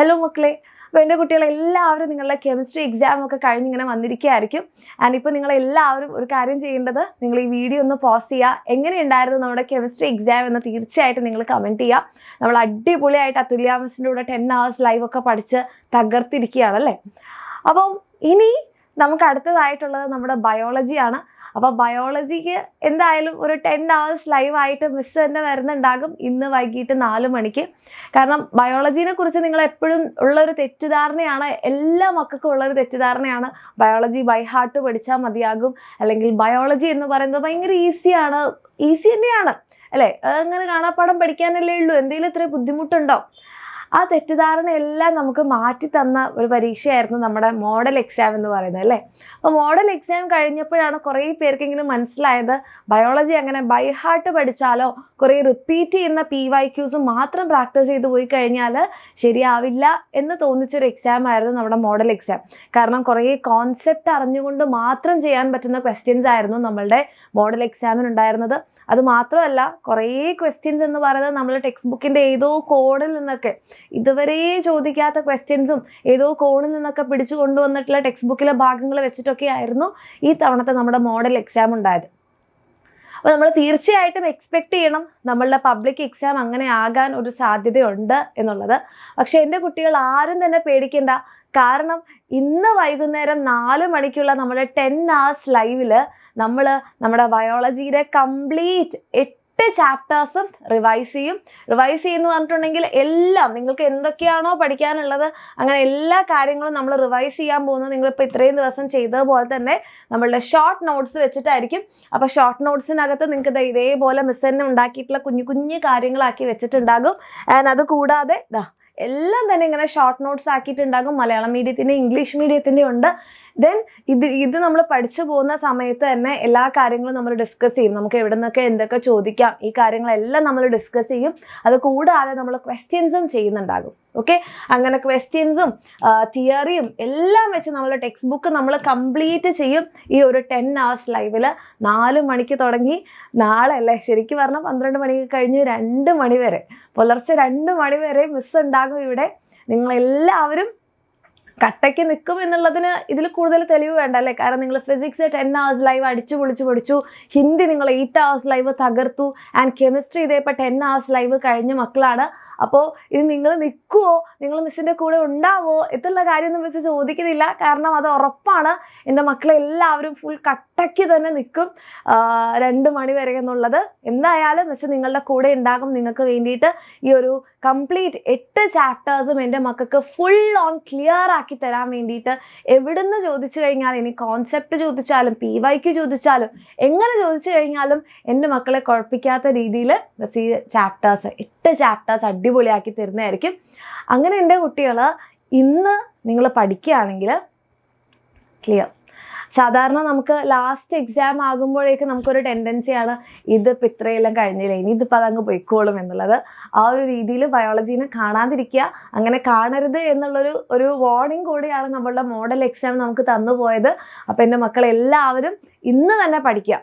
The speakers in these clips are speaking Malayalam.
ഹലോ മക്കളെ, അപ്പോൾ എൻ്റെ കുട്ടികളെല്ലാവരും നിങ്ങളുടെ കെമിസ്ട്രി എക്സാം ഒക്കെ കഴിഞ്ഞിങ്ങനെ വന്നിരിക്കുകയായിരിക്കും. ആൻഡ് ഇപ്പോൾ നിങ്ങളെല്ലാവരും ഒരു കാര്യം ചെയ്യേണ്ടത്, നിങ്ങൾ ഈ വീഡിയോ ഒന്ന് പോസ് ചെയ്യുക. എങ്ങനെയുണ്ടായിരുന്നു നമ്മുടെ കെമിസ്ട്രി എക്സാം എന്ന് തീർച്ചയായിട്ടും നിങ്ങൾ കമൻറ്റ് ചെയ്യുക. നമ്മൾ അടിപൊളിയായിട്ട് അതുല്യ മിസ്സിൻ്റെ കൂടെ 10 hours ലൈവ് ഒക്കെ പഠിച്ച് തകർത്തിരിക്കുകയാണല്ലേ. അപ്പം ഇനി നമുക്ക് അടുത്തതായിട്ടുള്ളത് നമ്മുടെ ബയോളജിയാണ്. അപ്പോൾ ബയോളജിക്ക് എന്തായാലും ഒരു 10 hours ലൈവായിട്ട് മിസ്സ് തന്നെ വരുന്നുണ്ടാകും ഇന്ന് വൈകിട്ട് 4 മണിക്ക്. കാരണം ബയോളജീനെ കുറിച്ച് നിങ്ങൾ എപ്പോഴും ഉള്ളൊരു തെറ്റിദ്ധാരണയാണ്, എല്ലാ മക്കൾക്കും ഉള്ളൊരു തെറ്റിദ്ധാരണയാണ് ബയോളജി ബൈ ഹാർട്ട് പഠിച്ചാൽ മതിയാകും, അല്ലെങ്കിൽ ബയോളജി എന്ന് പറയുന്നത് ഭയങ്കര ഈസിയാണ്. ഈസി തന്നെയാണ് അല്ലേ, അങ്ങനെ കാണാപ്പാഠം പഠിക്കാനല്ലേ ഉള്ളൂ, എന്തെങ്കിലും ഇത്ര ബുദ്ധിമുട്ടുണ്ടോ? ആ തെറ്റിദ്ധാരണയെല്ലാം നമുക്ക് മാറ്റി തന്ന ഒരു പരീക്ഷയായിരുന്നു നമ്മുടെ മോഡൽ എക്സാം എന്ന് പറയുന്നത് അല്ലേ. അപ്പോൾ മോഡൽ എക്സാം കഴിഞ്ഞപ്പോഴാണ് കുറേ പേർക്കെങ്കിലും മനസ്സിലായത് ബയോളജി അങ്ങനെ ബൈ ഹാർട്ട് പഠിച്ചാലോ കുറേ റിപ്പീറ്റ് ചെയ്യുന്ന PYQs മാത്രം പ്രാക്ടീസ് ചെയ്ത് പോയി കഴിഞ്ഞാൽ ശരിയാവില്ല എന്ന് തോന്നിച്ചൊരു എക്സാം ആയിരുന്നു നമ്മുടെ മോഡൽ എക്സാം. കാരണം കുറേ കോൺസെപ്റ്റ് അറിഞ്ഞുകൊണ്ട് മാത്രം ചെയ്യാൻ പറ്റുന്ന ക്വസ്റ്റ്യൻസ് ആയിരുന്നു നമ്മളുടെ മോഡൽ എക്സാമിനുണ്ടായിരുന്നത്. അത് മാത്രമല്ല, കുറേ ക്വസ്റ്റ്യൻസ് എന്ന് പറയുന്നത് നമ്മൾ ടെക്സ്റ്റ് ബുക്കിൻ്റെ ഏതോ കോഡിൽ നിന്നൊക്കെ ഇതുവരെ ചോദിക്കാത്ത ക്വസ്റ്റ്യൻസും ഏതോ കോഡിൽ നിന്നൊക്കെ പിടിച്ചു കൊണ്ടുവന്നിട്ടുള്ള ടെക്സ്റ്റ് ബുക്കിലെ ഭാഗങ്ങൾ വെച്ചിട്ടൊക്കെ ആയിരുന്നു ഈ തവണത്തെ നമ്മുടെ മോഡൽ എക്സാം ഉണ്ടായത്. അപ്പോൾ നമ്മൾ തീർച്ചയായിട്ടും എക്സ്പെക്റ്റ് ചെയ്യണം നമ്മളുടെ പബ്ലിക് എക്സാം അങ്ങനെ ആകാൻ ഒരു സാധ്യതയുണ്ട് എന്നുള്ളത്. പക്ഷേ എൻ്റെ കുട്ടികൾ ആരും തന്നെ പേടിക്കേണ്ട. കാരണം ഇന്ന് വൈകുന്നേരം 4 മണിക്കുള്ള നമ്മുടെ 10 hours ലൈവിൽ നമ്മൾ നമ്മുടെ ബയോളജിയുടെ കംപ്ലീറ്റ് 8 ചാപ്റ്റേഴ്സും റിവൈസ് ചെയ്യും. റിവൈസ് ചെയ്യുന്നു പറഞ്ഞിട്ടുണ്ടെങ്കിൽ എല്ലാം നിങ്ങൾക്ക് എന്തൊക്കെയാണോ പഠിക്കാനുള്ളത് അങ്ങനെ എല്ലാ കാര്യങ്ങളും നമ്മൾ റിവൈസ് ചെയ്യാൻ പോകുന്നത് നിങ്ങളിപ്പോൾ ഇത്രയും ദിവസം ചെയ്തതുപോലെ തന്നെ നമ്മളുടെ ഷോർട്ട് നോട്ട്സ് വെച്ചിട്ടായിരിക്കും. അപ്പോൾ ഷോർട്ട് നോട്ട്സിനകത്ത് നിങ്ങൾക്ക് ഇതേപോലെ മിസ് തന്നെ ഉണ്ടാക്കിയിട്ടുള്ള കുഞ്ഞു കുഞ്ഞു കാര്യങ്ങളാക്കി വെച്ചിട്ടുണ്ടാകും. ആൻഡ് അത് കൂടാതെ എല്ലാം തന്നെ ഇങ്ങനെ ഷോർട്ട് നോട്ട്സ് ആക്കിയിട്ടുണ്ടാകും. മലയാളം മീഡിയത്തിൻ്റെ ഇംഗ്ലീഷ് മീഡിയത്തിൻ്റെ ഉണ്ട്. ദെൻ ഇത് നമ്മൾ പഠിച്ചു പോകുന്ന സമയത്ത് തന്നെ എല്ലാ കാര്യങ്ങളും നമ്മൾ ഡിസ്കസ് ചെയ്യും. നമുക്ക് എവിടെ നിന്നൊക്കെ എന്തൊക്കെ ചോദിക്കാം, ഈ കാര്യങ്ങളെല്ലാം നമ്മൾ ഡിസ്കസ് ചെയ്യും. അത് കൂടാതെ നമ്മൾ ക്വസ്റ്റ്യൻസും ചെയ്യുന്നുണ്ടാകും. ഓക്കെ, അങ്ങനെ ക്വസ്റ്റ്യൻസും തിയറിയും എല്ലാം വെച്ച് നമ്മൾ ടെക്സ്റ്റ് ബുക്ക് നമ്മൾ കംപ്ലീറ്റ് ചെയ്യും ഈ ഒരു 10 hours ലൈവിൽ. 4 മണിക്ക് തുടങ്ങി നാളെ അല്ലേ, ശരിക്കും പറഞ്ഞാൽ 12 മണിക്ക് കഴിഞ്ഞ് 2 മണി വരെ, പുലർച്ചെ 2 മണി വരെ മിസ് ഉണ്ടാകും ഇവിടെ. നിങ്ങളെല്ലാവരും കട്ടയ്ക്ക് നിൽക്കും എന്നുള്ളതിന് ഇതിൽ കൂടുതൽ തെളിവ് വേണ്ട അല്ലേ. കാരണം നിങ്ങൾ ഫിസിക്സ് 10 hours ലൈവ് അടിച്ചു പൊളിച്ച് പഠിച്ചു, ഹിന്ദി നിങ്ങൾ 8 hours ലൈവ് തകർത്തു, ആൻഡ് കെമിസ്ട്രി ഇതേപ്പോൾ 10 hours ലൈവ് കഴിഞ്ഞ മക്കളാണ്. അപ്പോൾ ഇത് നിങ്ങൾ നിൽക്കുമോ, നിങ്ങൾ മിസ്സിൻ്റെ കൂടെ ഉണ്ടാവോ എന്നുള്ള കാര്യമൊന്നും മിസ് ചോദിക്കുന്നില്ല. കാരണം അത് ഉറപ്പാണ്, എൻ്റെ മക്കളെല്ലാവരും ഫുൾ കട്ടയ്ക്ക് തന്നെ നിൽക്കും 2 മണി വരെ എന്നുള്ളത്. എന്തായാലും മിസ് നിങ്ങളുടെ കൂടെ ഉണ്ടാകും. നിങ്ങൾക്ക് വേണ്ടിയിട്ട് ഈ ഒരു കംപ്ലീറ്റ് 8 ചാപ്റ്റേഴ്സും എൻ്റെ മക്കൾക്ക് ഫുൾ ഓൺ ക്ലിയർ ആക്കി തരാൻ വേണ്ടിയിട്ട് എവിടുന്ന് ചോദിച്ചു കഴിഞ്ഞാൽ, ഇനി കോൺസെപ്റ്റ് ചോദിച്ചാലും PYQ ചോദിച്ചാലും എങ്ങനെ ചോദിച്ചു കഴിഞ്ഞാലും എൻ്റെ മക്കളെ കുഴപ്പിക്കാത്ത രീതിയിൽ മിസ് ഈ 8 ചാപ്റ്റേഴ്സ് അടിപൊളിയാക്കി തരുന്നതായിരിക്കും. അങ്ങനെ എൻ്റെ കുട്ടികൾ ഇന്ന് നിങ്ങൾ പഠിക്കുകയാണെങ്കിൽ ക്ലിയർ. സാധാരണ നമുക്ക് ലാസ്റ്റ് എക്സാം ആകുമ്പോഴേക്കും നമുക്കൊരു ടെൻഡൻസിയാണ് ഇതിപ്പോൾ ഇത്രയെല്ലാം കഴിഞ്ഞില്ല, ഇനി ഇതിപ്പോൾ അതങ്ങ് പൊയ്ക്കോളും എന്നുള്ളത്. ആ ഒരു രീതിയിൽ ബയോളജീനെ കാണാതിരിക്കുക. അങ്ങനെ കാണരുത് എന്നുള്ളൊരു വാർണിംഗ് കൂടിയാണ് നമ്മളുടെ മോഡൽ എക്സാം നമുക്ക് തന്നുപോയത്. അപ്പോൾ എൻ്റെ മക്കളെല്ലാവരും ഇന്ന് തന്നെ പഠിക്കുക.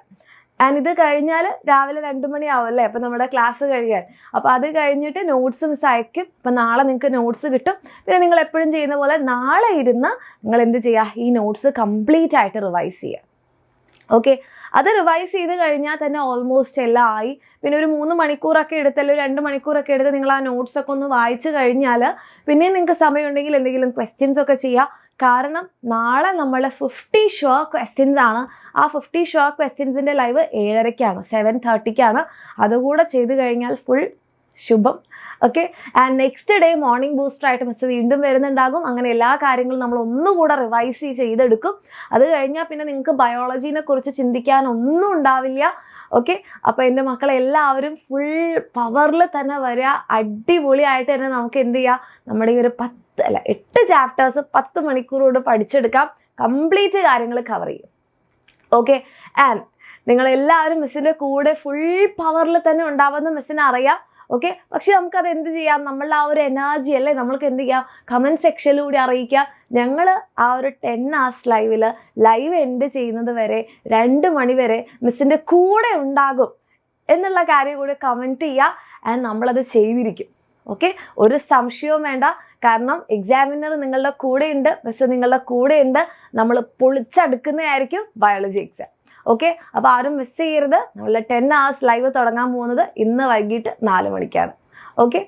ആൻഡ് ഇത് കഴിഞ്ഞാൽ രാവിലെ 2 മണിയാവും അല്ലേ, അപ്പോൾ നമ്മുടെ ക്ലാസ് കഴിയാൻ. അപ്പോൾ അത് കഴിഞ്ഞിട്ട് നോട്ട്സ് മിസ് അയക്കും. അപ്പോൾ നാളെ നിങ്ങൾക്ക് നോട്ട്സ് കിട്ടും. പിന്നെ നിങ്ങൾ എപ്പോഴും ചെയ്യുന്ന പോലെ നാളെ ഇരുന്ന് നിങ്ങൾ എന്ത് ചെയ്യുക, ഈ നോട്ട്സ് കംപ്ലീറ്റ് ആയിട്ട് റിവൈസ് ചെയ്യുക. ഓക്കെ, അത് റിവൈസ് ചെയ്ത് കഴിഞ്ഞാൽ തന്നെ ഓൾമോസ്റ്റ് എല്ലാം ആയി. പിന്നെ ഒരു 3 മണിക്കൂറൊക്കെ എടുത്ത് അല്ലെങ്കിൽ 2 മണിക്കൂറൊക്കെ എടുത്ത് നിങ്ങൾ ആ നോട്ട്സൊക്കെ ഒന്ന് വായിച്ച് കഴിഞ്ഞാൽ പിന്നെ നിങ്ങൾക്ക് സമയമുണ്ടെങ്കിൽ എന്തെങ്കിലും ക്വസ്റ്റ്യൻസ് ഒക്കെ ചെയ്യുക. കാരണം നാളെ നമ്മൾ 50 ഷുവർ ക്വസ്റ്റ്യൻസ് ആണ്. ആ 50 ഷുവർ ക്വസ്റ്റ്യൻസിൻ്റെ ലൈവ് 7:30-ക്കാണ്, 7:30-ക്കാണ്. അതുകൂടെ ചെയ്ത് കഴിഞ്ഞാൽ ഫുൾ ശുഭം. Okay, and next day morning ബൂസ്റ്ററായിട്ട് മിസ് വീണ്ടും വരുന്നുണ്ടാകും. അങ്ങനെ എല്ലാ കാര്യങ്ങളും നമ്മൾ ഒന്നുകൂടെ റിവൈസ് ചെയ്തെടുക്കും. അത് കഴിഞ്ഞാൽ പിന്നെ നിങ്ങൾക്ക് ബയോളജീനെ കുറിച്ച് ചിന്തിക്കാൻ ഒന്നും ഉണ്ടാവില്ല. ഓക്കെ, അപ്പോൾ എൻ്റെ മക്കളെല്ലാവരും ഫുൾ പവറിൽ തന്നെ വരിക. അടിപൊളിയായിട്ട് തന്നെ നമുക്ക് എന്ത് ചെയ്യാം, നമ്മുടെ ഈ ഒരു 8 ചാപ്റ്റേഴ്സ് 10 മണിക്കൂർ കൊണ്ട് പഠിച്ചെടുക്കാം. കംപ്ലീറ്റ് കാര്യങ്ങൾ കവർ ചെയ്യും. ഓക്കെ, ആൻഡ് നിങ്ങളെല്ലാവരും മിസ്സിൻ്റെ കൂടെ ഫുൾ പവറിൽ തന്നെ ഉണ്ടാവുമെന്ന് മിസ്സിന് അറിയാം. ഓക്കെ, പക്ഷെ നമുക്കത് എന്ത് ചെയ്യാം, നമ്മളുടെ ആ ഒരു എനർജി അല്ലേ നമ്മൾക്ക് എന്ത് ചെയ്യാം, കമൻറ്റ് സെക്ഷനിലൂടെ അറിയിക്കാം. ഞങ്ങൾ ആ ഒരു 10 hours ലൈവ് എൻഡ് ചെയ്യുന്നത് വരെ 2 മണി വരെ മിസ്സിൻ്റെ കൂടെ ഉണ്ടാകും എന്നുള്ള കാര്യം കൂടി കമൻറ്റ് ചെയ്യുക. ആൻഡ് നമ്മളത് ചെയ്തിരിക്കും. ഓക്കെ, ഒരു സംശയവും വേണ്ട. കാരണം എക്സാമിനർ നിങ്ങളുടെ കൂടെയുണ്ട്, മിസ് നിങ്ങളുടെ കൂടെയുണ്ട്. നമ്മൾ പൊളിച്ചടുക്കുന്നതായിരിക്കും ബയോളജി എക്സാം. ഓക്കെ, അപ്പോൾ ആരും മിസ് ചെയ്യരുത്. നമ്മളുടെ 10 hours ലൈവ് തുടങ്ങാൻ പോകുന്നത് ഇന്ന് വൈകിട്ട് 4 മണിക്കാണ്. ഓക്കെ.